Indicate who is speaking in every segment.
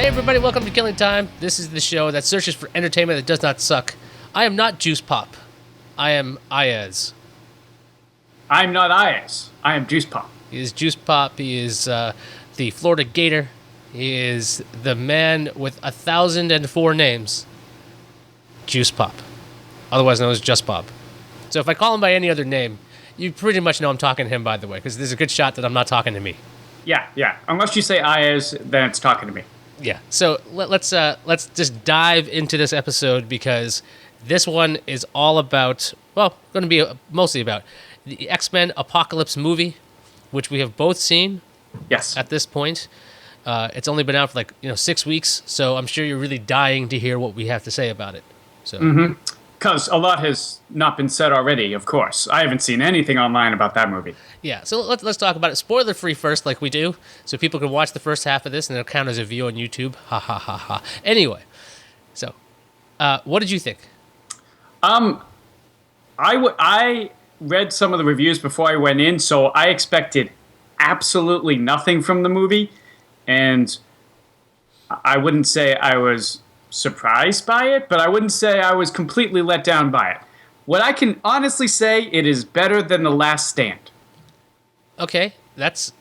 Speaker 1: everybody, welcome to Killing Time. This is the show that searches for entertainment that does not suck. I am not Juice Pop. I am Ayaz.
Speaker 2: I'm not Ayaz. I am Juice Pop.
Speaker 1: He is Juice Pop. He is the Florida Gator. He is the man with 1,004 names. Juice Pop. Otherwise known as Just Pop. So if I call him by any other name, you pretty much know I'm talking to him, by the way, because there's a good shot that I'm not talking to me.
Speaker 2: Yeah. Unless you say Ayaz, then it's talking to me.
Speaker 1: Yeah. So let's just dive into this episode, because this one is all about, well, going to be mostly about the X-Men Apocalypse movie, which we have both seen.
Speaker 2: Yes.
Speaker 1: At this point. It's only been out for 6 weeks, so I'm sure you're really dying to hear what we have to say about it. So.
Speaker 2: Because a lot has not been said already, of course. I haven't seen anything online about that movie.
Speaker 1: Yeah, so let's talk about it. Spoiler free first, like we do, so people can watch the first half of this and it'll count as a view on YouTube. Ha ha ha ha. Anyway, so what did you think?
Speaker 2: I read some of the reviews before I went in, so I expected absolutely nothing from the movie, and I wouldn't say I was surprised by it, but I wouldn't say I was completely let down by it. What I can honestly say, it is better than The Last Stand.
Speaker 1: Okay, that's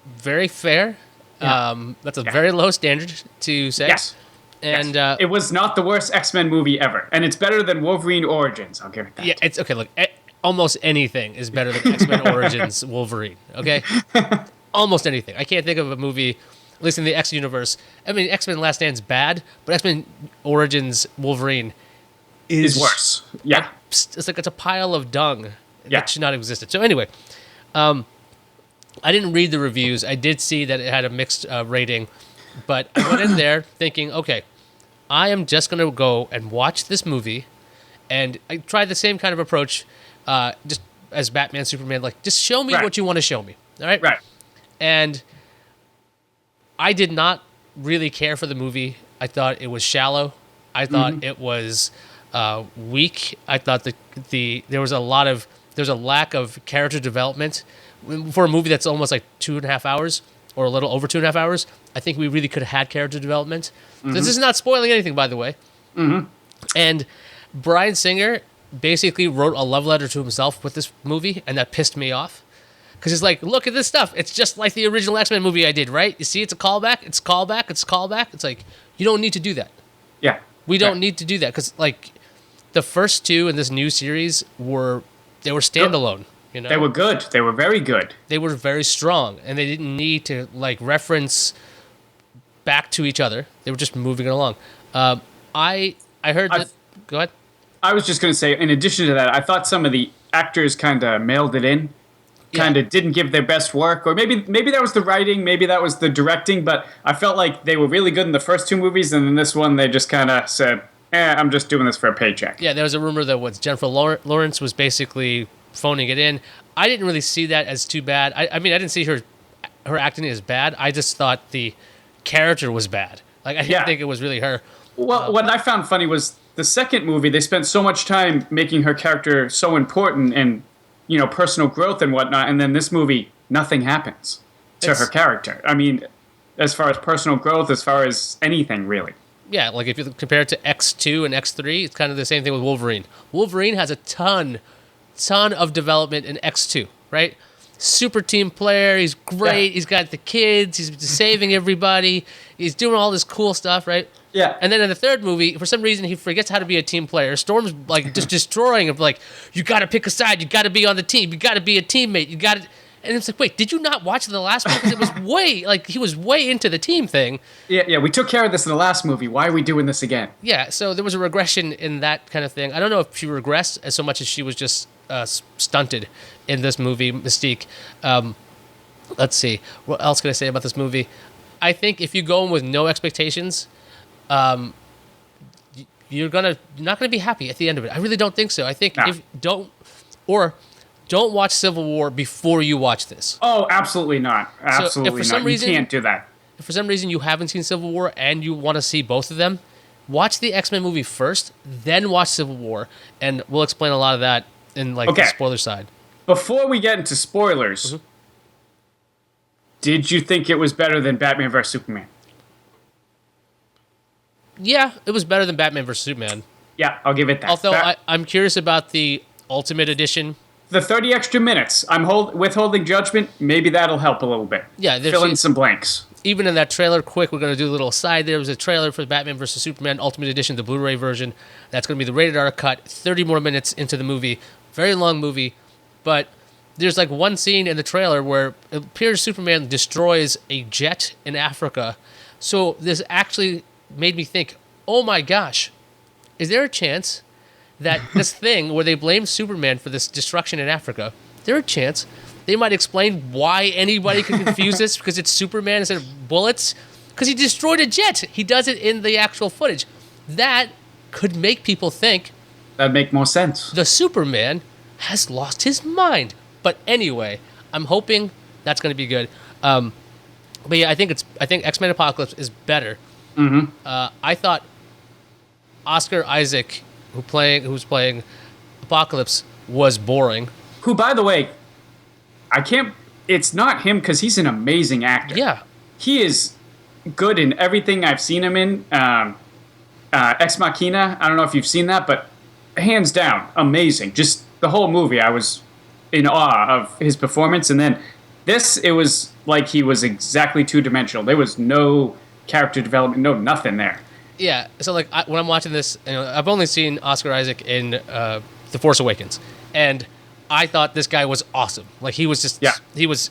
Speaker 1: very fair.
Speaker 2: Yeah.
Speaker 1: That's a very low standard to say.
Speaker 2: Yes.
Speaker 1: And
Speaker 2: yes. It was not the worst X-Men movie ever, and it's better than Wolverine Origins. I'll give it that.
Speaker 1: Yeah, it's okay. Look, almost anything is better than X-Men Origins Wolverine. Okay, almost anything. I can't think of a movie, at least in the X universe. I mean, X-Men Last Stand's bad, but X-Men Origins Wolverine is
Speaker 2: worse. Yeah,
Speaker 1: it's like it's a pile of dung
Speaker 2: Yeah.
Speaker 1: that should not have existed. So anyway, I didn't read the reviews. I did see that it had a mixed rating, but I went in there thinking, okay, I am just going to go and watch this movie, and I tried the same kind of approach, just as Batman, Superman, like, just show me what you want to show me, all right?
Speaker 2: Right.
Speaker 1: And I did not really care for the movie. I thought it was shallow. I thought it was weak. I thought there was a lack of character development for a movie that's almost like 2.5 hours or a little over 2.5 hours. I think we really could have had character development. This is not spoiling anything, by the way. And Bryan Singer basically wrote a love letter to himself with this movie, and that pissed me off. Because he's like, look at this stuff. It's just like the original X-Men movie I did, right? You see, it's a callback. It's callback. It's callback. It's like, you don't need to do that.
Speaker 2: Yeah.
Speaker 1: We don't need to do that. Because, like, the first two in this new series were standalone. You know?
Speaker 2: They were good. They were very good.
Speaker 1: They were very strong. And they didn't need to, like, reference back to each other. They were just moving it along. I heard that... Go ahead.
Speaker 2: I was just going to say, in addition to that, I thought some of the actors kind of mailed it in. Kind of didn't give their best work, or maybe that was the writing, maybe that was the directing, but I felt like they were really good in the first two movies, and in this one they just kind of said, I'm just doing this for a paycheck.
Speaker 1: Yeah, there was a rumor that Jennifer Lawrence was basically phoning it in. I didn't really see that as too bad. I mean, I didn't see her acting as bad. I just thought the character was bad. Like, I didn't think it was really her.
Speaker 2: Well, what I found funny was the second movie, they spent so much time making her character so important and personal growth and whatnot, and then this movie, nothing happens to her character. I mean, as far as personal growth, as far as anything, really.
Speaker 1: Yeah, like if you compare it to X2 and X3, it's kind of the same thing with Wolverine. Wolverine has a ton of development in X2, right? Super team player, he's great, He's got the kids, he's saving everybody, he's doing all this cool stuff, right?
Speaker 2: Yeah.
Speaker 1: And then in the third movie, for some reason, he forgets how to be a team player. Storm's like just destroying him, like, you got to pick a side, you got to be on the team, you got to be a teammate, you got to... And it's like, wait, did you not watch the last one? Because it was he was way into the team thing.
Speaker 2: Yeah, we took care of this in the last movie. Why are we doing this again?
Speaker 1: Yeah, so there was a regression in that kind of thing. I don't know if she regressed as so much as she was just stunted in this movie, Mystique. Let's see. What else can I say about this movie? I think if you go in with no expectations... you're not gonna be happy at the end of it. I really don't think so. I think don't watch Civil War before you watch this.
Speaker 2: Oh, absolutely not. Absolutely not. You can't do that.
Speaker 1: If for some reason you haven't seen Civil War and you want to see both of them, watch the X-Men movie first, then watch Civil War, and we'll explain a lot of that in the spoiler side.
Speaker 2: Before we get into spoilers, did you think it was better than Batman vs Superman?
Speaker 1: Yeah, it was better than Batman vs Superman.
Speaker 2: Yeah, I'll give it that.
Speaker 1: Although I'm curious about the Ultimate Edition.
Speaker 2: The 30 extra minutes, I'm withholding judgment. Maybe that'll help a little bit.
Speaker 1: Yeah,
Speaker 2: fill in some blanks.
Speaker 1: Even in that trailer, quick, we're going to do a little aside. There was a trailer for Batman vs. Superman Ultimate Edition, the Blu-ray version. That's going to be the rated R cut, 30 more minutes into the movie. Very long movie, but there's like one scene in the trailer where it appears Superman destroys a jet in Africa. So this actually made me think, oh my gosh, is there a chance that this thing where they blame Superman for this destruction in Africa, is there a chance they might explain why anybody could confuse this because it's Superman instead of bullets? Because he destroyed a jet. He does it in the actual footage. That could make people think
Speaker 2: that'd make more sense.
Speaker 1: The Superman has lost his mind. But anyway, I'm hoping that's going to be good. But yeah, I think X-Men Apocalypse is better.
Speaker 2: Mm-hmm.
Speaker 1: I thought Oscar Isaac, who's playing Apocalypse, was boring.
Speaker 2: Who, by the way, it's not him because he's an amazing actor.
Speaker 1: Yeah.
Speaker 2: He is good in everything I've seen him in. Ex Machina, I don't know if you've seen that, but hands down, amazing. Just the whole movie, I was in awe of his performance. And then it was like he was exactly two-dimensional. There was no character development, no nothing there.
Speaker 1: Yeah, so like when I'm watching this, I've only seen Oscar Isaac in The Force Awakens, and I thought this guy was awesome. Like he was just, he was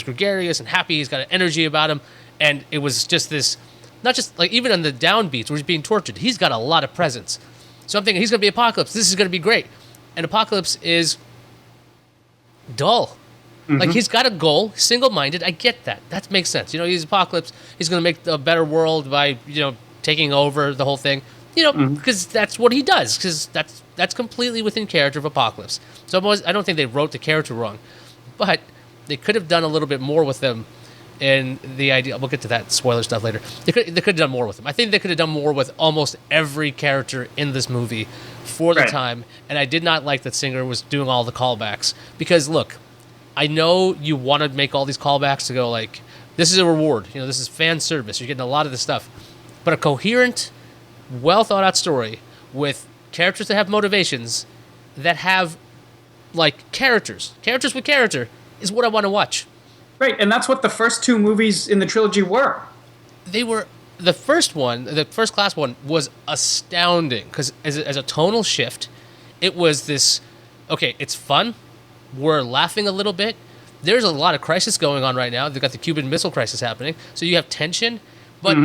Speaker 1: gregarious and happy. He's got an energy about him, and it was just this, not just like even on the downbeats where he's being tortured, he's got a lot of presence. So I'm thinking he's gonna be Apocalypse. This is gonna be great, and Apocalypse is dull. Mm-hmm. Like he's got a goal, single-minded. I get that. That makes sense. He's Apocalypse. He's gonna make a better world by taking over the whole thing. Because that's what he does. Because that's completely within character of Apocalypse. So I don't think they wrote the character wrong, but they could have done a little bit more with him. And the idea, we'll get to that spoiler stuff later. They could have done more with him. I think they could have done more with almost every character in this movie for the time. And I did not like that Singer was doing all the callbacks because look, I know you want to make all these callbacks to go like, this is a reward. This is fan service. You're getting a lot of this stuff. But a coherent, well thought out story with characters that have motivations, that have like characters with character is what I want to watch.
Speaker 2: Right, and that's what the first two movies in the trilogy were.
Speaker 1: They were the first class one was astounding because as a tonal shift, it was this. Okay, it's fun. We're laughing a little bit. There's a lot of crisis going on right now. They've got the Cuban Missile Crisis happening, so you have tension, but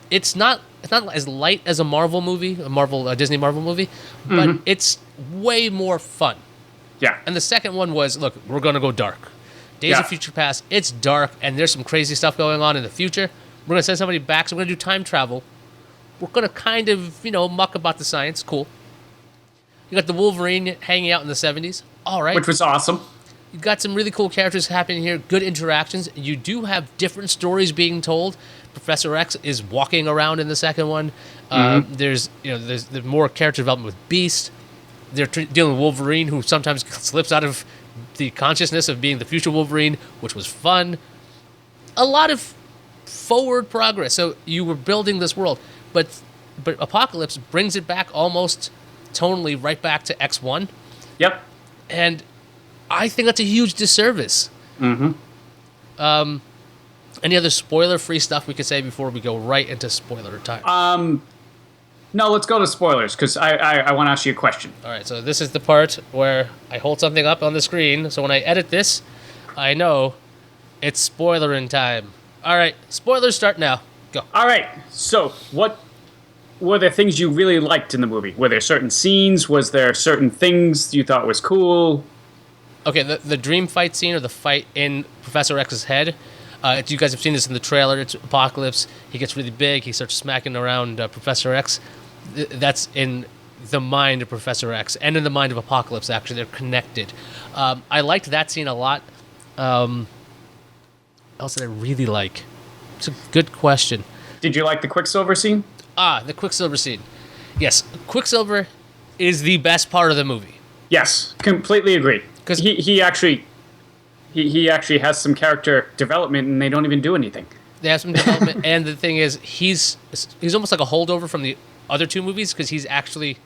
Speaker 1: it's not as light as a Marvel movie, a Disney Marvel movie, but it's way more fun.
Speaker 2: Yeah.
Speaker 1: And the second one was, look, we're going to go dark. Days of Future Past, it's dark, and there's some crazy stuff going on in the future. We're going to send somebody back, so we're going to do time travel. We're going to kind of, muck about the science. Cool. You got the Wolverine hanging out in the 70s. All right.
Speaker 2: Which was awesome.
Speaker 1: You got some really cool characters happening here, good interactions. You do have different stories being told. Professor X is walking around in the second one. There's more character development with Beast. They're dealing with Wolverine, who sometimes slips out of the consciousness of being the future Wolverine, which was fun. A lot of forward progress. So you were building this world, but Apocalypse brings it back almost tonally right back to X1.
Speaker 2: Yep.
Speaker 1: And I think that's a huge disservice. Any other spoiler-free stuff we could say before we go right into spoiler time?
Speaker 2: No, let's go to spoilers, because I want to ask you a question.
Speaker 1: All right, so this is the part where I hold something up on the screen, so when I edit this, I know it's spoilerin' time. All right, spoilers start now. Go.
Speaker 2: All right, so what were there things you really liked in the movie? Were there certain scenes? Was there certain things you thought was cool?
Speaker 1: Okay, the dream fight scene, or the fight in Professor X's head, you guys have seen this in the trailer. It's Apocalypse. He gets really big. He starts smacking around Professor X. That's in the mind of Professor X and in the mind of Apocalypse, actually. They're connected. I liked that scene a lot. What else did I really like? It's a good question.
Speaker 2: Did you like the Quicksilver scene?
Speaker 1: The Quicksilver scene. Yes, Quicksilver is the best part of the movie.
Speaker 2: Yes, completely agree. Because he actually has some character development, and they don't even do anything.
Speaker 1: They have some development, and the thing is, he's almost like a holdover from the other two movies because he's actually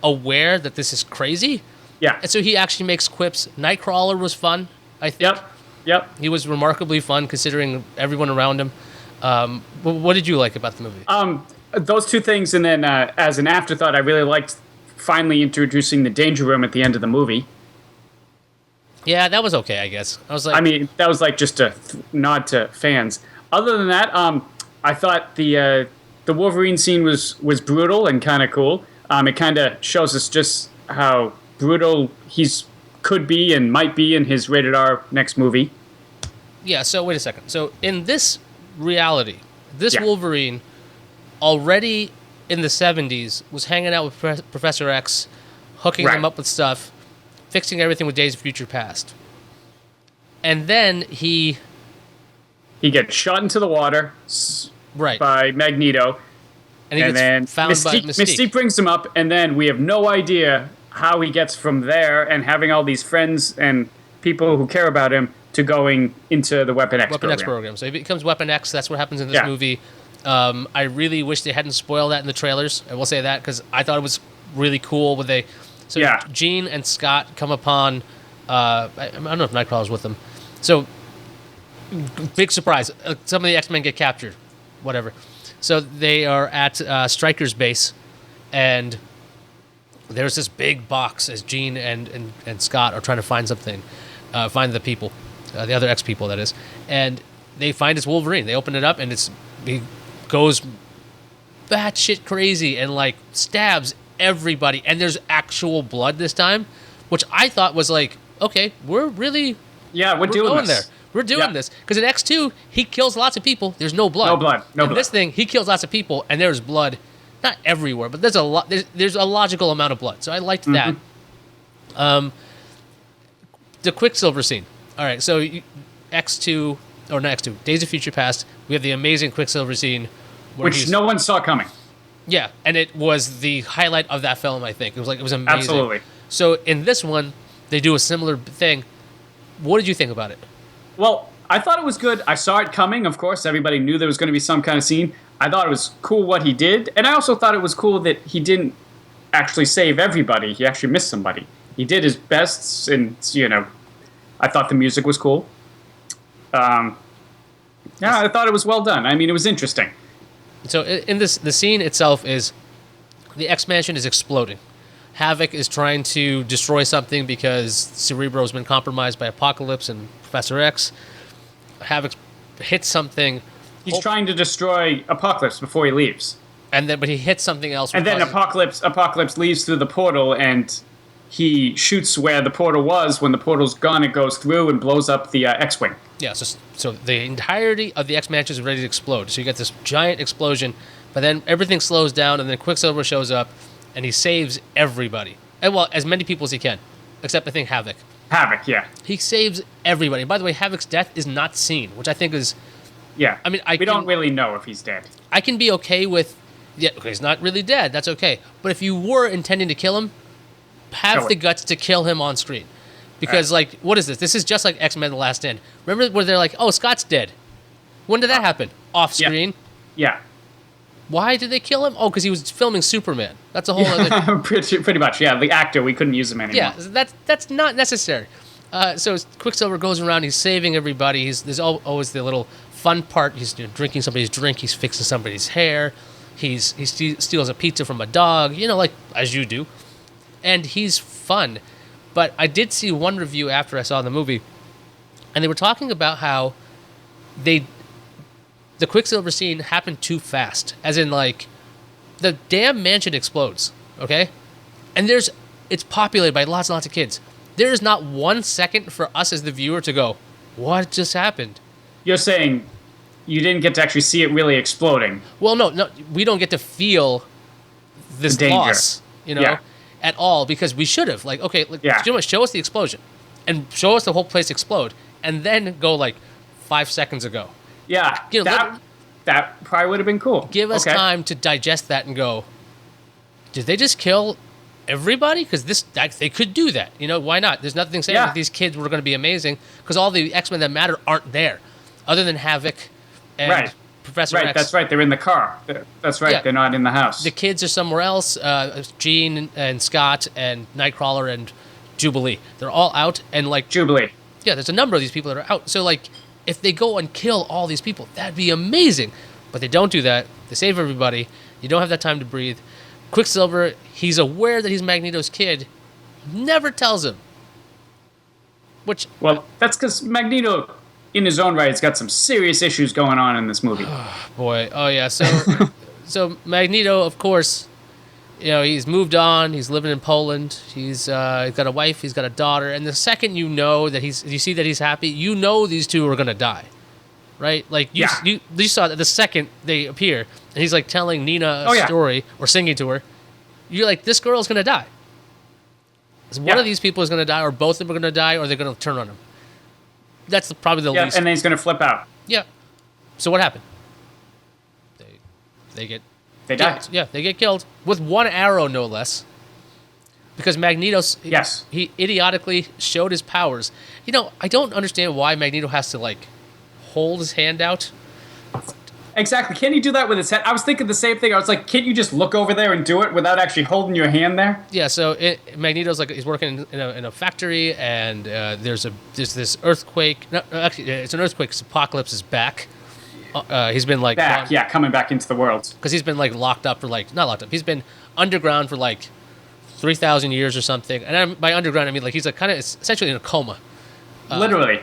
Speaker 1: aware that this is crazy.
Speaker 2: Yeah.
Speaker 1: And so he actually makes quips. Nightcrawler was fun, I think.
Speaker 2: Yep.
Speaker 1: He was remarkably fun considering everyone around him. What did you like about the movie?
Speaker 2: Those two things, and then as an afterthought, I really liked finally introducing the danger room at the end of the movie.
Speaker 1: Yeah, that was okay, I guess. I was like,
Speaker 2: I mean, that was like just a nod to fans. Other than that, I thought the Wolverine scene was brutal and kind of cool. It kind of shows us just how brutal he's could be and might be in his rated R next movie.
Speaker 1: yeah, so wait a second. So in this reality, this
Speaker 2: Yeah.
Speaker 1: Wolverine already in the 70s was hanging out with Professor X, hooking
Speaker 2: Right.
Speaker 1: him up with stuff, fixing everything with Days of Future Past. And then he
Speaker 2: gets shot into the water
Speaker 1: right.
Speaker 2: by Magneto,
Speaker 1: And he
Speaker 2: and
Speaker 1: gets
Speaker 2: then
Speaker 1: found by
Speaker 2: Mystique brings him up, and then we have no idea how he gets from there and having all these friends and people who care about him to going into the Weapon X program.
Speaker 1: So he becomes Weapon X. That's what happens in this
Speaker 2: Yeah.
Speaker 1: movie. I really wish they hadn't spoiled that in the trailers. I will say that because I thought it was really cool when they. So
Speaker 2: Yeah.
Speaker 1: Jean and Scott come upon. I don't know if Nightcrawler's with them. So big surprise. Some of the X-Men get captured. Whatever. So they are at Stryker's base, and there's this big box as Jean and Scott are trying to find something, find the people, the other X people, that is. And they find it's Wolverine. They open it up, and he goes batshit crazy and, like, stabs everybody. And there's actual blood this time, which I thought was like, okay, we're doing
Speaker 2: Doing
Speaker 1: there.
Speaker 2: this.
Speaker 1: We're doing
Speaker 2: Yeah.
Speaker 1: this. Because in X2, he kills lots of people. There's no blood.
Speaker 2: No blood. No
Speaker 1: in
Speaker 2: blood.
Speaker 1: this thing, he kills lots of people, and there's blood. Not everywhere, but there's a lot. There's a logical amount of blood. So I liked that. The Quicksilver scene. All right, so X2, or not X2, Days of Future Past, we have the amazing Quicksilver scene.
Speaker 2: Which no one saw coming.
Speaker 1: Yeah, and it was the highlight of that film, I think. It was amazing.
Speaker 2: Absolutely.
Speaker 1: So in this one, they do a similar thing. What did you think about it?
Speaker 2: Well, I thought it was good. I saw it coming, of course. Everybody knew there was going to be some kind of scene. I thought it was cool what he did, and I also thought it was cool that he didn't actually save everybody. He actually missed somebody. He did his best, and, I thought the music was cool. I thought it was well done. I mean, it was interesting.
Speaker 1: So in this, the scene itself is the X-Mansion is exploding. Havoc is trying to destroy something because Cerebro's been compromised by Apocalypse and Professor X. Havoc hits something.
Speaker 2: He's trying to destroy Apocalypse before he leaves.
Speaker 1: But he hits something else.
Speaker 2: And then Apocalypse leaves through the portal, and he shoots where the portal was. When the portal's gone, it goes through and blows up the X-Wing.
Speaker 1: Yeah, so the entirety of the X-Mansion is ready to explode. So you get this giant explosion, but then everything slows down, and then Quicksilver shows up, and he saves everybody. And, well, as many people as he can, except I think Havoc.
Speaker 2: Havoc, yeah.
Speaker 1: He saves everybody. And by the way, Havoc's death is not seen, which I think is...
Speaker 2: Yeah.
Speaker 1: I mean,
Speaker 2: we don't really know if he's dead.
Speaker 1: I can be okay with... Yeah, okay, he's not really dead. That's okay. But if you were intending to kill him, have the guts to kill him on screen. Because, like, what is this? This is just like X-Men The Last Stand. Remember where they're like, oh, Scott's dead. When did that happen? Off screen?
Speaker 2: Yeah.
Speaker 1: Why did they kill him? Oh, because he was filming Superman. That's a whole other...
Speaker 2: pretty much, yeah. The actor, we couldn't use him anymore.
Speaker 1: Yeah, that's not necessary. So Quicksilver goes around, he's saving everybody. There's always the little fun part. He's drinking somebody's drink, he's fixing somebody's hair. He steals a pizza from a dog, like, as you do. And he's fun. But I did see one review after I saw the movie, and they were talking about how the Quicksilver scene happened too fast. As in, like, the damn mansion explodes, okay? And it's populated by lots and lots of kids. There is not 1 second for us as the viewer to go, what just happened?
Speaker 2: You're saying you didn't get to actually see it really exploding.
Speaker 1: Well, no, we don't get to feel this
Speaker 2: danger.
Speaker 1: Loss,
Speaker 2: Yeah.
Speaker 1: at all, because we should have. Like, okay, show us the explosion, and show us the whole place explode, and then go, like, 5 seconds ago.
Speaker 2: Yeah, that probably would have been cool.
Speaker 1: Give us time to digest that and go, did they just kill everybody? Because they could do that. Why not? There's nothing saying that these kids were going to be amazing, because all the X-Men that matter aren't there, other than Havoc and
Speaker 2: Right.
Speaker 1: Professor
Speaker 2: Right,
Speaker 1: X.
Speaker 2: that's right. They're in the car. That's right.
Speaker 1: Yeah.
Speaker 2: They're not in the house.
Speaker 1: The kids are somewhere else. Jean and Scott and Nightcrawler and Jubilee. They're all out, and like
Speaker 2: Jubilee.
Speaker 1: yeah, there's a number of these people that are out. So like, if they go and kill all these people, that'd be amazing. But they don't do that. They save everybody. You don't have that time to breathe. Quicksilver, he's aware that he's Magneto's kid. Never tells him. Which
Speaker 2: Well, that's because Magneto, in his own right, has got some serious issues going on in this movie.
Speaker 1: boy, oh yeah. So so Magneto, of course, you know, he's moved on. He's living in Poland. He's got a wife. He's got a daughter. And the second you know that you see that he's happy, you know these two are gonna die, right? Like you saw that the second they appear, and he's like telling Nina a story or singing to her. You're like, this girl's gonna die. So one of these people is gonna die, or both of them are gonna die, or they're gonna turn on him. That's probably the least.
Speaker 2: And then he's going to flip out.
Speaker 1: Yeah. So what happened? They get.
Speaker 2: They die.
Speaker 1: Yeah, they get killed with one arrow, no less. Because Magneto, he idiotically showed his powers. You know, I don't understand why Magneto has to like hold his hand out.
Speaker 2: Exactly. Can't he do that with his head? I was thinking the same thing. I was like, can't you just look over there and do it without actually holding your hand there?
Speaker 1: Yeah. So Magneto's like he's working in a factory, and there's this earthquake. No, actually, it's an earthquake. 'Cause Apocalypse is back. He's been like
Speaker 2: coming back into the world
Speaker 1: because he's been like locked up for like not locked up. He's been underground for like 3,000 years or something. And by underground, I mean like he's like kind of essentially in a coma.
Speaker 2: Literally.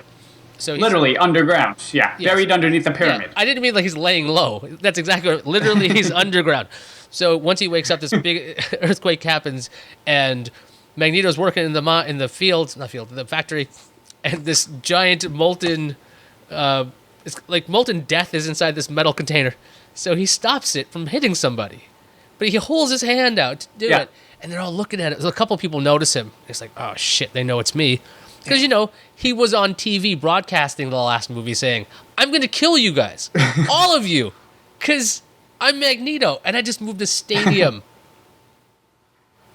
Speaker 1: So
Speaker 2: literally underground, buried underneath the pyramid.
Speaker 1: Yeah, I didn't mean like he's laying low. That's exactly what, literally he's underground. So once he wakes up, this big earthquake happens, and Magneto's working in the the factory, and this giant molten, it's like molten death is inside this metal container. So he stops it from hitting somebody, but he holds his hand out to do it, and they're all looking at it. So a couple people notice him. It's like, oh shit, they know it's me. Because, you know, he was on TV broadcasting the last movie saying, I'm going to kill you guys. All of you. Because I'm Magneto. And I just moved a stadium.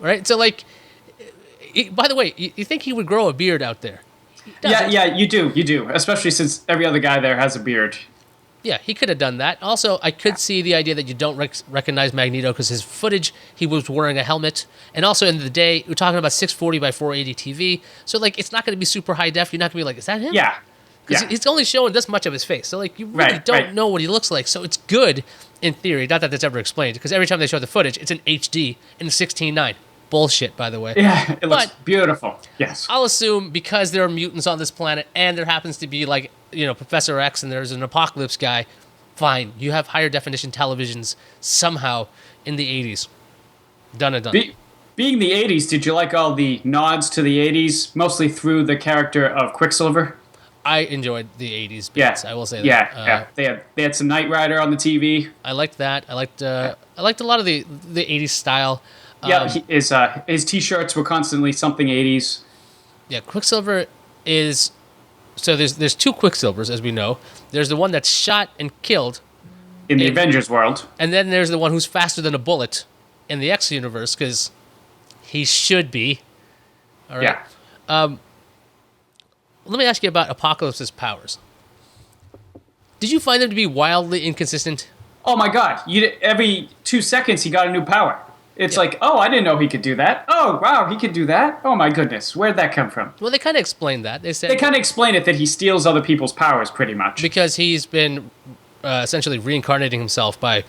Speaker 1: Right? So, like, by the way, you think he would grow a beard out there?
Speaker 2: Yeah, you do. You do. Especially since every other guy there has a beard.
Speaker 1: Yeah, he could have done that. Also, I could see the idea that you don't recognize Magneto because his footage, he was wearing a helmet. And also in the day, we're talking about 640 by 480 TV. So, like, it's not going to be super high def. You're not going to be like, is that him?
Speaker 2: Yeah.
Speaker 1: Because he's only showing this much of his face. So, like, you really don't know what he looks like. So, it's good in theory. Not that that's ever explained. Because every time they show the footage, it's in HD in 16:9. Bullshit, by the way.
Speaker 2: Yeah, it looks beautiful. Yes.
Speaker 1: I'll assume because there are mutants on this planet and there happens to be, like, you know, Professor X and there's an Apocalypse guy, fine. You have higher definition televisions somehow in the 80s. Done and done.
Speaker 2: Being the 80s, did you like all the nods to the 80s, mostly through the character of Quicksilver?
Speaker 1: I enjoyed the 80s bits, I will say that.
Speaker 2: Yeah. They had some Knight Rider on the TV.
Speaker 1: I liked that. I liked a lot of the 80s style.
Speaker 2: Yeah, his T-shirts were constantly something 80s.
Speaker 1: Yeah, Quicksilver is... So there's two Quicksilvers, as we know. There's the one that's shot and killed.
Speaker 2: In the Avengers world. And
Speaker 1: then there's the one who's faster than a bullet in the X universe, because he should be. All right? Yeah. Let me ask you about Apocalypse's powers. Did you find them to be wildly inconsistent?
Speaker 2: Oh my god. Every 2 seconds he got a new power. It's like, oh, I didn't know he could do that. Oh, wow, he could do that. Oh, my goodness. Where'd that come from?
Speaker 1: Well, they kind of explained that. They
Speaker 2: kind of explain it that he steals other people's powers, pretty much.
Speaker 1: Because he's been essentially reincarnating himself by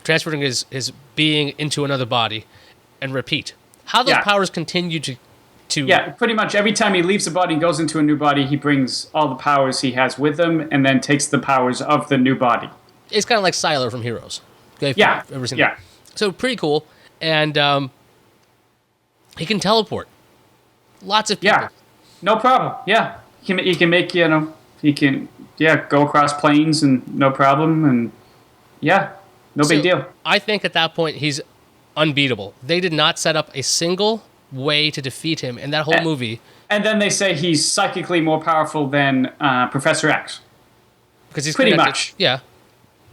Speaker 1: transferring his being into another body and repeat. How those powers continue to...
Speaker 2: Yeah, pretty much every time he leaves the body and goes into a new body, he brings all the powers he has with him and then takes the powers of the new body.
Speaker 1: It's kind of like Sylar from Heroes. Okay, ever seen that? So, pretty cool. And he can teleport. Lots of people.
Speaker 2: Yeah, no problem. Yeah, he can make, he can go across planes and no problem. And no big deal.
Speaker 1: I think at that point he's unbeatable. They did not set up a single way to defeat him in that whole movie.
Speaker 2: And then they say he's psychically more powerful than Professor X.
Speaker 1: Because he's
Speaker 2: pretty much.
Speaker 1: Yeah.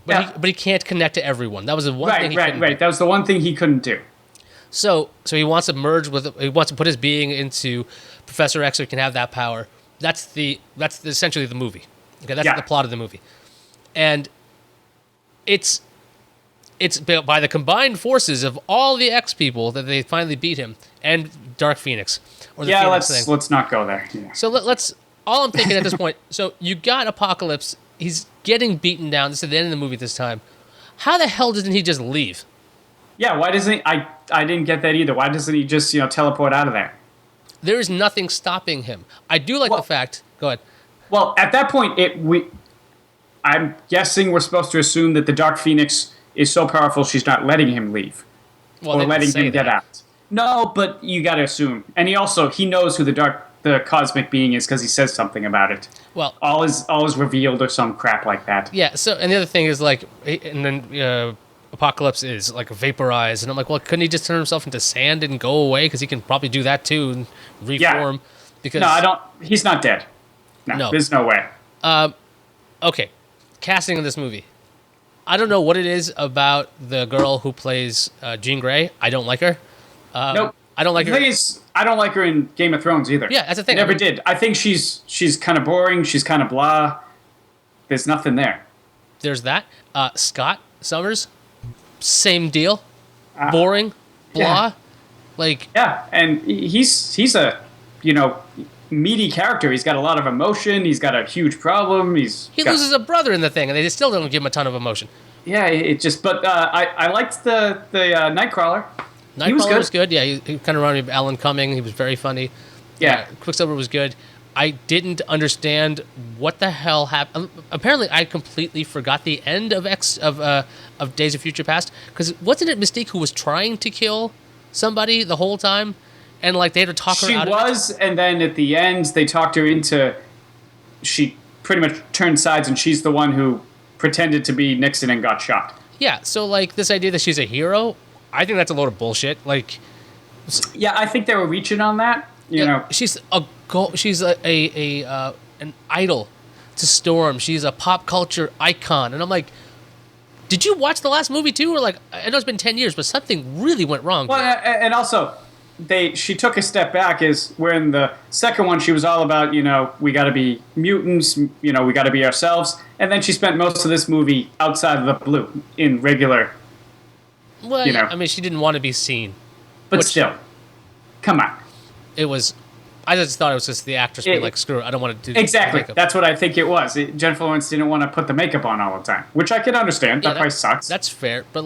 Speaker 1: But he can't connect to everyone. That was the one thing he couldn't do.
Speaker 2: That was the one thing he couldn't do.
Speaker 1: So he wants to merge he wants to put his being into Professor X so he can have that power. That's essentially the movie. Okay, that's the plot of the movie. And it's by the combined forces of all the X people that they finally beat him, and Dark Phoenix. Or the Phoenix thing.
Speaker 2: Let's not go there. Yeah.
Speaker 1: So let's. All I'm thinking at this point. So you got Apocalypse. He's getting beaten down. This is the end of the movie this time. How the hell doesn't he just leave?
Speaker 2: Yeah, why doesn't he? I didn't get that either. Why doesn't he just teleport out of there?
Speaker 1: There is nothing stopping him. I do like the fact. Go ahead.
Speaker 2: Well, at that point, I'm guessing we're supposed to assume that the Dark Phoenix is so powerful she's not letting him leave, or letting him get out. No, but you got to assume. And he knows who the cosmic being is because he says something about it.
Speaker 1: Well,
Speaker 2: all is revealed or some crap like that.
Speaker 1: Yeah. So, and the other thing is and then Apocalypse is vaporized, and I'm like, well, couldn't he just turn himself into sand and go away? Because he can probably do that too and reform.
Speaker 2: Yeah.
Speaker 1: Because
Speaker 2: no, I don't. He's not dead. No, there's no way.
Speaker 1: Okay, casting of this movie. I don't know what it is about the girl who plays Jean Grey. I don't like her.
Speaker 2: Nope.
Speaker 1: I don't like her.
Speaker 2: The thing is, I don't like her in Game of Thrones either.
Speaker 1: Yeah, that's the thing.
Speaker 2: Never did. I think she's kind of boring. She's kind of blah. There's nothing there.
Speaker 1: There's that. Scott Summers, same deal. Boring, blah.
Speaker 2: Yeah, and he's a meaty character. He's got a lot of emotion. He's got a huge problem. He
Speaker 1: loses a brother in the thing, and they still don't give him a ton of emotion.
Speaker 2: Yeah, it just. But I liked the Nightcrawler.
Speaker 1: Nightcrawler was good. Yeah, he kind of reminded me of Alan Cumming. He was very funny.
Speaker 2: Yeah,
Speaker 1: Quicksilver was good. I didn't understand what the hell happened. Apparently, I completely forgot the end of Days of Future Past, because wasn't it Mystique who was trying to kill somebody the whole time, and they had to talk her out of it?
Speaker 2: She was, and then at the end they talked her into. She pretty much turned sides, and she's the one who pretended to be Nixon and got shot.
Speaker 1: Yeah, so this idea that she's a hero, I think that's a load of bullshit.
Speaker 2: Yeah, I think they were reaching on that. You know,
Speaker 1: she's an idol to Storm. She's a pop culture icon, and I'm like, did you watch the last movie too? Or I know it's been 10 years, but something really went wrong.
Speaker 2: Well, and also, she took a step back. Where in the second one she was all about, we got to be mutants, we got to be ourselves, and then she spent most of this movie outside of the blue in regular.
Speaker 1: Well, I mean, she didn't want to be seen,
Speaker 2: but still, come on.
Speaker 1: It was. I just thought it was just the actress being screw it, I don't want to do
Speaker 2: exactly.
Speaker 1: Makeup.
Speaker 2: That's what I think it was. Jennifer Lawrence didn't want to put the makeup on all the time, which I can understand. That probably sucks.
Speaker 1: That's fair, but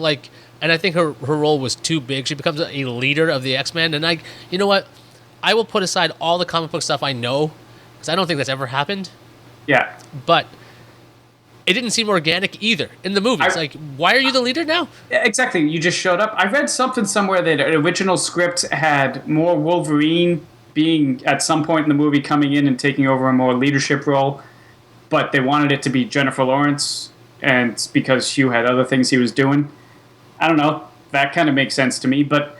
Speaker 1: and I think her role was too big. She becomes a leader of the X-Men, and you know what? I will put aside all the comic book stuff I know, because I don't think that's ever happened.
Speaker 2: Yeah,
Speaker 1: but it didn't seem organic either in the movie. It's why are you the leader now?
Speaker 2: Exactly. You just showed up. I read something somewhere that an original script had more Wolverine being at some point in the movie coming in and taking over a more leadership role, but they wanted it to be Jennifer Lawrence, and because Hugh had other things he was doing. I don't know. That kind of makes sense to me, but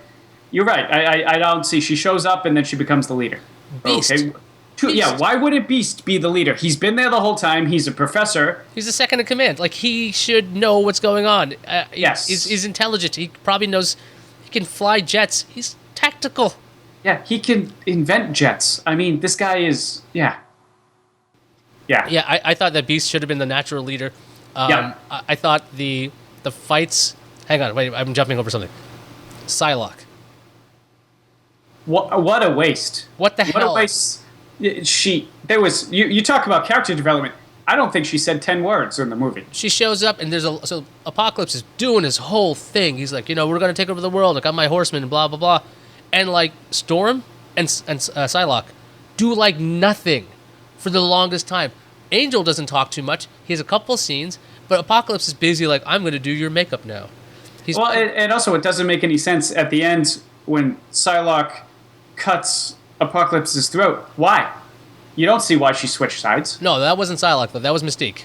Speaker 2: you're right. I don't see. She shows up and then she becomes the leader.
Speaker 1: Beast.
Speaker 2: Okay. Yeah, why wouldn't Beast be the leader? He's been there the whole time. He's a professor.
Speaker 1: He's the second in command. He should know what's going on.
Speaker 2: Yes.
Speaker 1: He's intelligent. He probably knows he can fly jets. He's tactical.
Speaker 2: Yeah, he can invent jets. I mean, this guy is... Yeah.
Speaker 1: Yeah, I thought that Beast should have been the natural leader. I thought the fights... Hang on, wait, I'm jumping over something. Psylocke.
Speaker 2: What a waste.
Speaker 1: What the hell?
Speaker 2: What a waste. You talk about character development. I don't think she said 10 words in the movie.
Speaker 1: She shows up, and so Apocalypse is doing his whole thing. He's like, we're going to take over the world. I got my horsemen and blah, blah, blah. And, Storm and Psylocke do, nothing for the longest time. Angel doesn't talk too much. He has a couple scenes, but Apocalypse is busy, I'm going to do your makeup now.
Speaker 2: And also it doesn't make any sense at the end when Psylocke cuts Apocalypse's throat. Why? You don't see why she switched sides.
Speaker 1: No, that wasn't Psylocke, though. That was Mystique.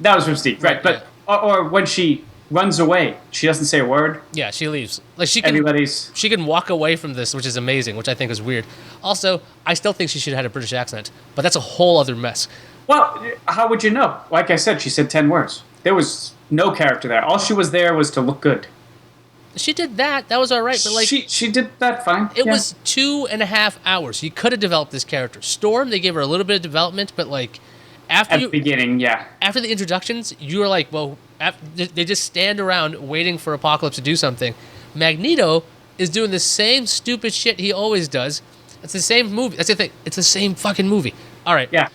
Speaker 2: That was Mystique, right. But or when she runs away, she doesn't say a word.
Speaker 1: Yeah, she leaves. She can walk away from this, which is amazing, which I think is weird. Also, I still think she should have had a British accent, but that's a whole other mess.
Speaker 2: Well, how would you know? Like I said, she said 10 words. There was no character there. All she was there was to look good.
Speaker 1: She did that. That was all right. But
Speaker 2: she did that fine.
Speaker 1: It was 2.5 hours. You could have developed this character. Storm, they gave her a little bit of development, but After
Speaker 2: At the beginning, yeah.
Speaker 1: After the introductions, you were like, well, they just stand around waiting for Apocalypse to do something. Magneto is doing the same stupid shit he always does. It's the same movie. That's the thing. It's the same fucking movie. All right.
Speaker 2: Yeah.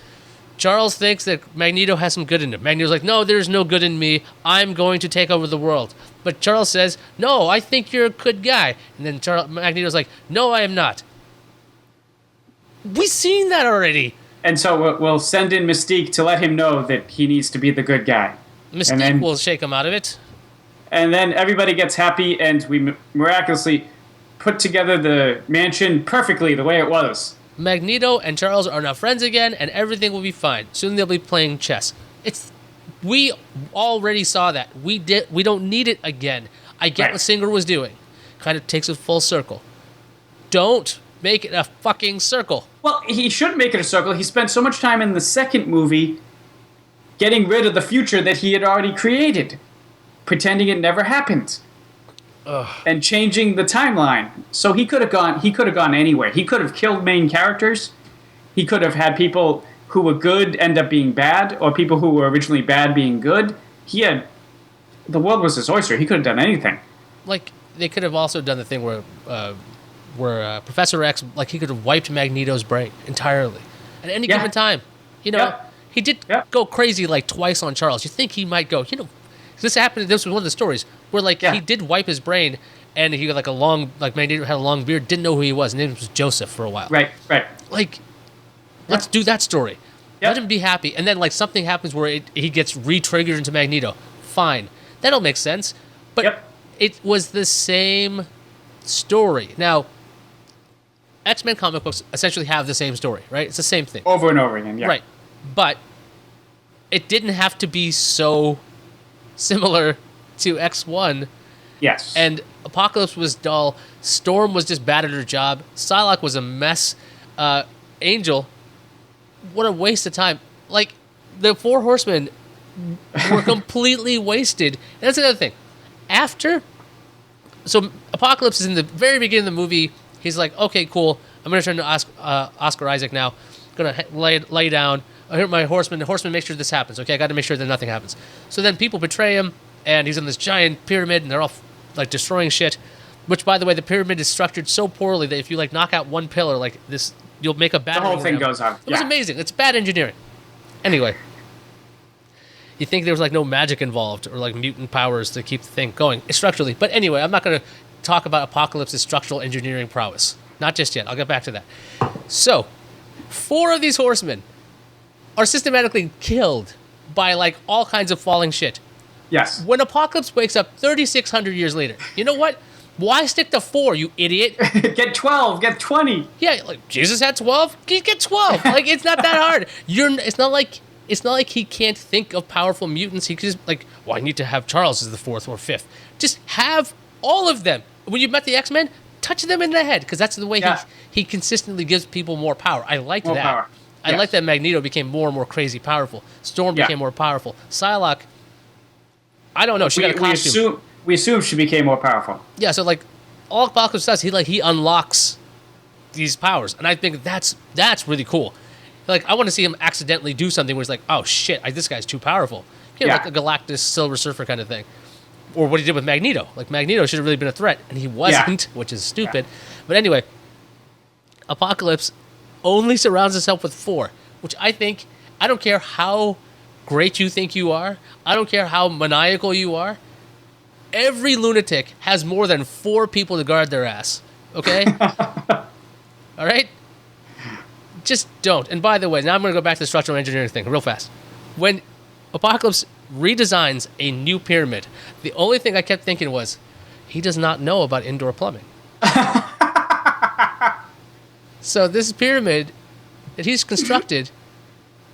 Speaker 1: Charles thinks that Magneto has some good in him. Magneto's like, no, there's no good in me. I'm going to take over the world. But Charles says, no, I think you're a good guy. And then Magneto's like, no, I am not. We've seen that already.
Speaker 2: And so we'll send in Mystique to let him know that he needs to be the good guy.
Speaker 1: Mystique will shake him out of it.
Speaker 2: And then everybody gets happy, and we miraculously put together the mansion perfectly the way it was.
Speaker 1: Magneto and Charles are now friends again, and everything will be fine. Soon they'll be playing chess. We already saw that. We don't need it again. I get what Singer was doing. Kind of takes it full circle. Don't make it a fucking circle.
Speaker 2: Well, he should make it a circle. He spent so much time in the second movie getting rid of the future that he had already created, pretending it never happened.
Speaker 1: Ugh.
Speaker 2: And changing the timeline. So he could have gone anywhere. He could have killed main characters. He could have had people who were good end up being bad, or people who were originally bad being good. The world was his oyster. He could have done anything.
Speaker 1: Like, they could have also done the thing where Professor X, like, he could have wiped Magneto's brain entirely at any given time. You know, he did go crazy like twice on Charles. You think he might go, this happened. This was one of the stories where he did wipe his brain, and he got Magneto had a long beard, didn't know who he was, and his name was Joseph for a while.
Speaker 2: Right.
Speaker 1: Like, let's do that story. Let him be happy, and then something happens where he gets re-triggered into Magneto. Fine, that'll make sense. But it was the same story. Now, X-Men comic books essentially have the same story, right? It's the same thing
Speaker 2: over and over again. Yeah.
Speaker 1: Right, but it didn't have to be so similar to X1.
Speaker 2: Yes.
Speaker 1: And Apocalypse was dull. Storm was just bad at her job. Psylocke was a mess. Angel, what a waste of time. Like, the Four Horsemen were completely wasted. And that's another thing. So Apocalypse is in the very beginning of the movie. He's like, okay, cool. I'm going to turn to Oscar Isaac now. I'm going to lay down. I hear my horseman. The horseman makes sure this happens. Okay, I got to make sure that nothing happens. So then people betray him, and he's in this giant pyramid, and they're all destroying shit. Which, by the way, the pyramid is structured so poorly that if you knock out one pillar like this, you'll make a bad.
Speaker 2: The whole thing goes on.
Speaker 1: It was amazing. It's bad engineering. Anyway, you think there was no magic involved or mutant powers to keep the thing going structurally. But anyway, I'm not going to talk about Apocalypse's structural engineering prowess. Not just yet. I'll get back to that. So, 4 of these horsemen are systematically killed by all kinds of falling shit.
Speaker 2: Yes.
Speaker 1: When Apocalypse wakes up 3,600 years later, you know what? Why stick to 4, you idiot?
Speaker 2: Get 12, get 20.
Speaker 1: Yeah, Jesus had 12. Get 12. It's not that hard. It's not like he can't think of powerful mutants. He could just I need to have Charles as the 4th or 5th. Just have all of them. When you met the X-Men, touch them in the head, because that's the way he consistently gives people more power. I liked that.
Speaker 2: Power.
Speaker 1: I like that Magneto became more and more crazy powerful. Storm became more powerful. Psylocke, I don't know. She got a costume.
Speaker 2: We assume she became more powerful.
Speaker 1: Yeah, so all Apocalypse does, he unlocks these powers, and I think that's really cool. I want to see him accidentally do something where he's oh shit, this guy's too powerful. Like a Galactus Silver Surfer kind of thing. Or what he did with Magneto. Magneto should have really been a threat, and he wasn't, which is stupid. But anyway, Apocalypse only surrounds himself with 4, which I don't care how great you think you are. I don't care how maniacal you are. Every lunatic has more than 4 people to guard their ass. Okay? All right? Just don't. And by the way, now I'm going to go back to the structural engineering thing real fast. When Apocalypse redesigns a new pyramid, the only thing I kept thinking was, he does not know about indoor plumbing. So this pyramid that he's constructed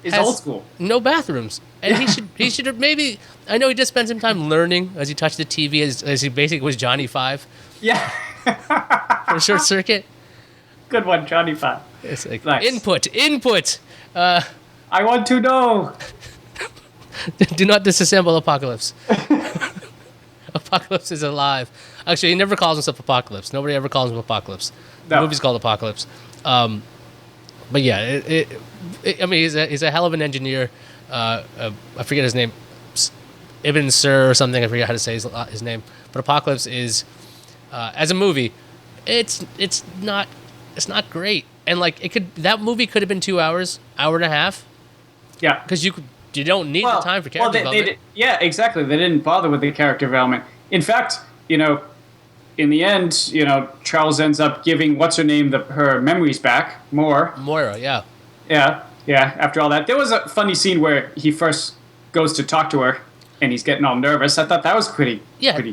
Speaker 2: is old school.
Speaker 1: No bathrooms. And he should have maybe, I know he just spent some time learning as he touched the TV as he basically was Johnny 5.
Speaker 2: Yeah.
Speaker 1: For Short Circuit.
Speaker 2: Good one, Johnny 5.
Speaker 1: It's
Speaker 2: nice.
Speaker 1: Input.
Speaker 2: I want to know.
Speaker 1: Do not disassemble Apocalypse. Apocalypse is alive. Actually, he never calls himself Apocalypse. Nobody ever calls him Apocalypse. No. The movie's called Apocalypse. But yeah, I mean, he's a hell of an engineer. I forget his name, Ibn Sur or something. I forget how to say his name. But Apocalypse is, as a movie, it's not great. And like that movie could have been 2 hours, hour and a half.
Speaker 2: Yeah,
Speaker 1: because you don't need the time for character development.
Speaker 2: Yeah, exactly. They didn't bother with the character development. In fact, in the end, Charles ends up giving what's her name her memories back.
Speaker 1: Moira, yeah.
Speaker 2: Yeah. After all that, there was a funny scene where he first goes to talk to her, and he's getting all nervous. I thought that was pretty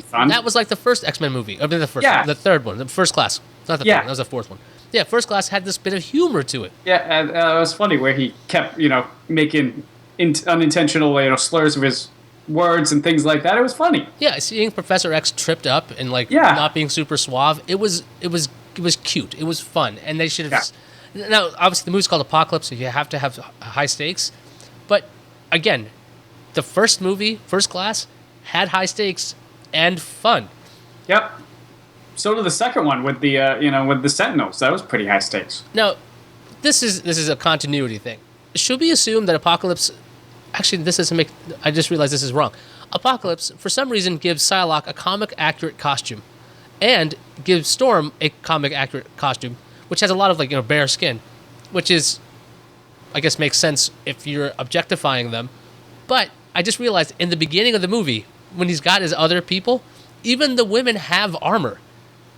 Speaker 2: fun.
Speaker 1: That was like the first X-Men movie. I mean, the third one, the First Class. Not the third one, that was the fourth one. Yeah, First Class had this bit of humor to it.
Speaker 2: Yeah, it was funny where he kept, making unintentional, slurs of his words and things like that. It was funny.
Speaker 1: Yeah, seeing Professor X tripped up and not being super suave, it was cute. It was fun, and they should have. Yeah. Now, obviously, the movie's called Apocalypse, so you have to have high stakes. But again, the first movie, First Class, had high stakes and fun.
Speaker 2: Yep. So did the second one with the with the Sentinels. That was pretty high stakes.
Speaker 1: Now, this is a continuity thing. Should we assume that Apocalypse? Actually, this doesn't make. I just realized this is wrong. Apocalypse, for some reason, gives Psylocke a comic accurate costume, and gives Storm a comic accurate costume, which has a lot of bare skin, which is, I guess, makes sense if you're objectifying them. But I just realized in the beginning of the movie, when he's got his other people, even the women have armor.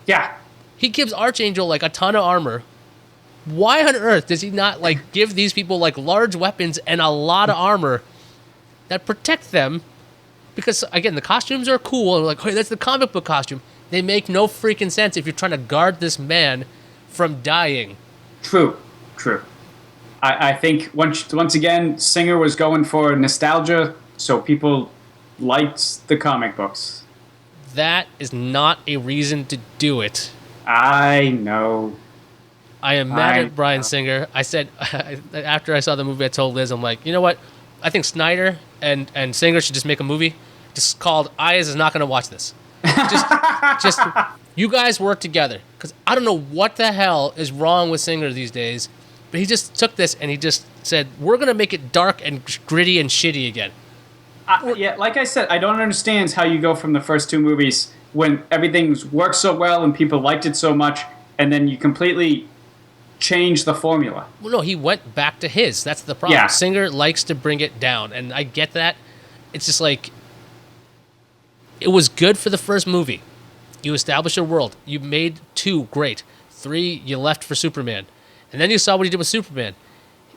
Speaker 2: Yeah.
Speaker 1: He gives Archangel a ton of armor. Why on earth does he not give these people large weapons and a lot of armor that protect them? Because again, the costumes are cool and hey, that's the comic book costume. They make no freaking sense if you're trying to guard this man from dying.
Speaker 2: True. I think once again, Singer was going for nostalgia, so people liked the comic books.
Speaker 1: That is not a reason to do it.
Speaker 2: I know.
Speaker 1: I am mad at Bryan Singer. I said, after I saw the movie, I told Liz, I'm like, you know what? I think Snyder and Singer should just make a movie just called Ayaz is not going to watch this. Just you guys work together. Because I don't know what the hell is wrong with Singer these days, but he just took this and he just said, we're going to make it dark and gritty and shitty again.
Speaker 2: Yeah, like I said, I don't understand how you go from the first two movies when everything's worked so well and people liked it so much, and then you completely change the formula.
Speaker 1: Well, no, he went back to his. That's the problem.
Speaker 2: Yeah.
Speaker 1: Singer likes to bring it down, and I get that. It's just it was good for the first movie. You established a world. You made 2 great. 3, you left for Superman. And then you saw what he did with Superman.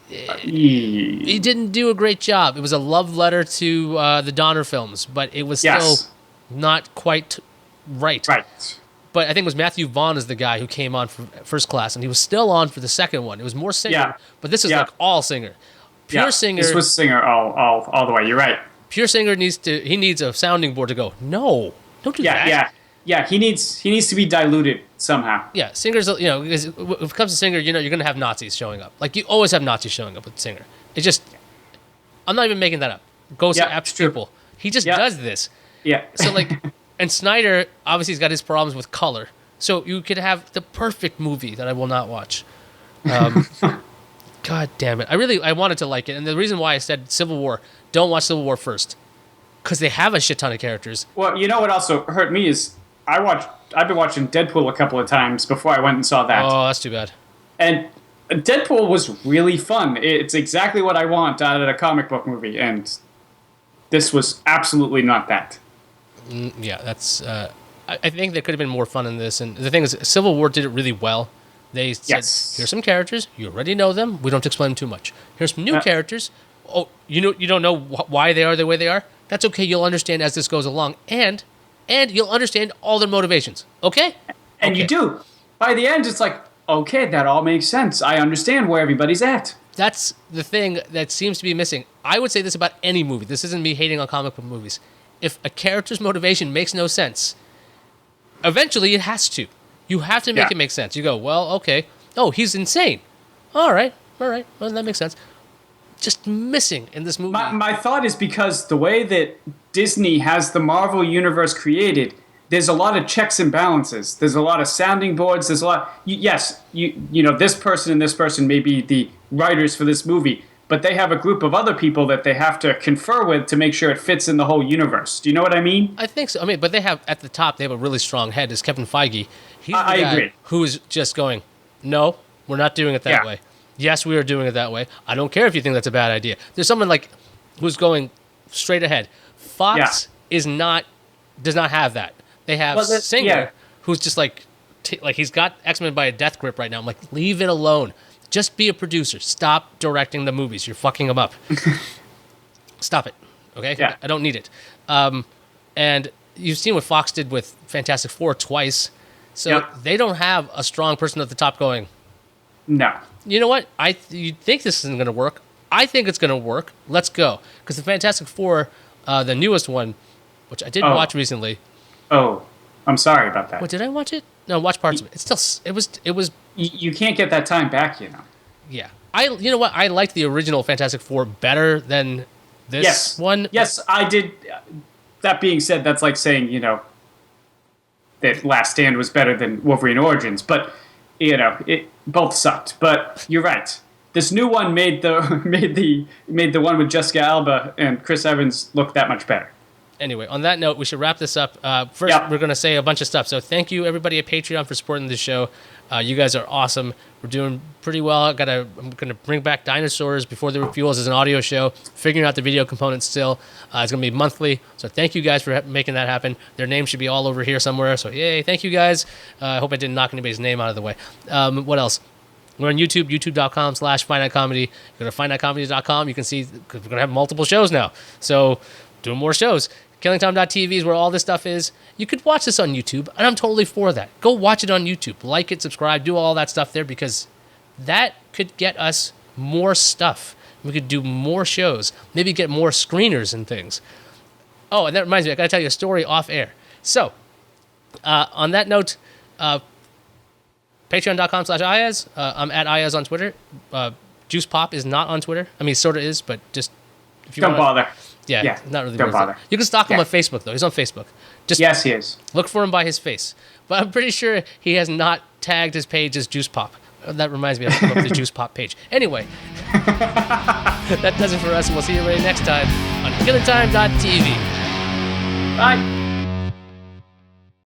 Speaker 1: He didn't do a great job. It was a love letter to the Donner films, but it was still not quite right.
Speaker 2: Right.
Speaker 1: But I think it was Matthew Vaughn is the guy who came on for First Class, and he was still on for the second one. It was more Singer, but this is all Singer. Pure Singer.
Speaker 2: This was Singer all the way. You're right.
Speaker 1: Pure Singer needs a sounding board to go, no, don't do that.
Speaker 2: Yeah, he needs to be diluted somehow.
Speaker 1: Yeah, Singer's, because when it comes to Singer, you're going to have Nazis showing up. You always have Nazis showing up with Singer. It's just, I'm not even making that up. Go see Apps Triple. He just does this.
Speaker 2: Yeah.
Speaker 1: So, and Snyder, obviously, he's got his problems with color. So you could have the perfect movie that I will not watch. God damn it. I wanted to like it. And the reason why I said Civil War, don't watch Civil War first. Because they have a shit ton of characters.
Speaker 2: Well, you know what also hurt me is I've been watching Deadpool a couple of times before I went and saw that.
Speaker 1: Oh, that's too bad.
Speaker 2: And Deadpool was really fun. It's exactly what I want out of a comic book movie, and this was absolutely not that.
Speaker 1: Yeah, that's. I think there could have been more fun in this, and the thing is, Civil War did it really well. They said, "Here's some characters. You already know them. We don't explain them too much. Here's some new characters. Oh, you don't know why they are the way they are. That's okay. You'll understand as this goes along, and you'll understand all their motivations. Okay?
Speaker 2: And you do. By the end, it's like, okay, that all makes sense. I understand where everybody's at.
Speaker 1: That's the thing that seems to be missing. I would say this about any movie. This isn't me hating on comic book movies. If a character's motivation makes no sense, eventually it has to. You have to make it make sense. You go, well, okay. Oh, he's insane. All right. Well, that makes sense. Just missing in this movie.
Speaker 2: My thought is because the way that Disney has the Marvel Universe created, there's a lot of checks and balances. There's a lot of sounding boards. There's a lot. Yes, this person and this person may be the writers for this movie, but they have a group of other people that they have to confer with to make sure it fits in the whole universe. Do you know what I mean?
Speaker 1: I think so. I mean, but they have at the top. They have a really strong head. Is Kevin Feige? He's the
Speaker 2: I
Speaker 1: guy
Speaker 2: agree.
Speaker 1: who is just going, no, we're not doing it that
Speaker 2: Yeah.
Speaker 1: way. Yes, we are doing it that way. I don't care if you think that's a bad idea. There's someone like who's going straight ahead. Fox does not have that. They have Singer, who's just like he's got X-Men by a death grip right now. I'm like, leave it alone. Just be a producer. Stop directing the movies. You're fucking them up. Stop it. Okay?
Speaker 2: Yeah.
Speaker 1: I don't need it. And you've seen what Fox did with Fantastic Four twice. So they don't have a strong person at the top going,
Speaker 2: no.
Speaker 1: you know what? You think this isn't going to work. I think it's going to work. Let's go. Because the Fantastic Four, the newest one, which I did watch recently.
Speaker 2: Oh, I'm sorry about that.
Speaker 1: What, did I watch it? No, watch parts of it. It's still, it was.
Speaker 2: You can't get that time back, you know.
Speaker 1: Yeah. You know what? I liked the original Fantastic Four better than this one.
Speaker 2: Yes, I did. That being said, that's like saying, that Last Stand was better than Wolverine Origins, but, it both sucked. But you're right. This new one made the one with Jessica Alba and Chris Evans look that much better.
Speaker 1: Anyway, on that note, we should wrap this up. First, we're going to say a bunch of stuff. So thank you, everybody at Patreon, for supporting the show. You guys are awesome. We're doing pretty well. I'm going to bring back Dinosaurs Before They Were Fuels as an audio show, figuring out the video components still. It's going to be monthly. So thank you guys for making that happen. Their name should be all over here somewhere. So yay, thank you guys. I hope I didn't knock anybody's name out of the way. What else? We're on YouTube, youtube.com/finitecomedy. Go to finitecomedy.com. You can see we're going to have multiple shows now. So doing more shows. KillingTime.tv is where all this stuff is. You could watch this on YouTube, and I'm totally for that. Go watch it on YouTube. Like it, subscribe, do all that stuff there, because that could get us more stuff. We could do more shows, maybe get more screeners and things. Oh, and that reminds me, I got to tell you a story off air. So, on that note, patreon.com/Ayaz. I'm at Ayaz on Twitter. Juice Pop is not on Twitter. I mean, sort of is, but just if you
Speaker 2: Don't bother.
Speaker 1: Yeah, not really.
Speaker 2: Don't bother.
Speaker 1: You can stalk him on Facebook, though. He's on Facebook.
Speaker 2: Yes, he is.
Speaker 1: Look for him by his face. But I'm pretty sure he has not tagged his page as Juice Pop. That reminds me, I have to look up the Juice Pop page. Anyway, that does it for us, and we'll see you right next time on KillingTime.tv.
Speaker 2: Bye.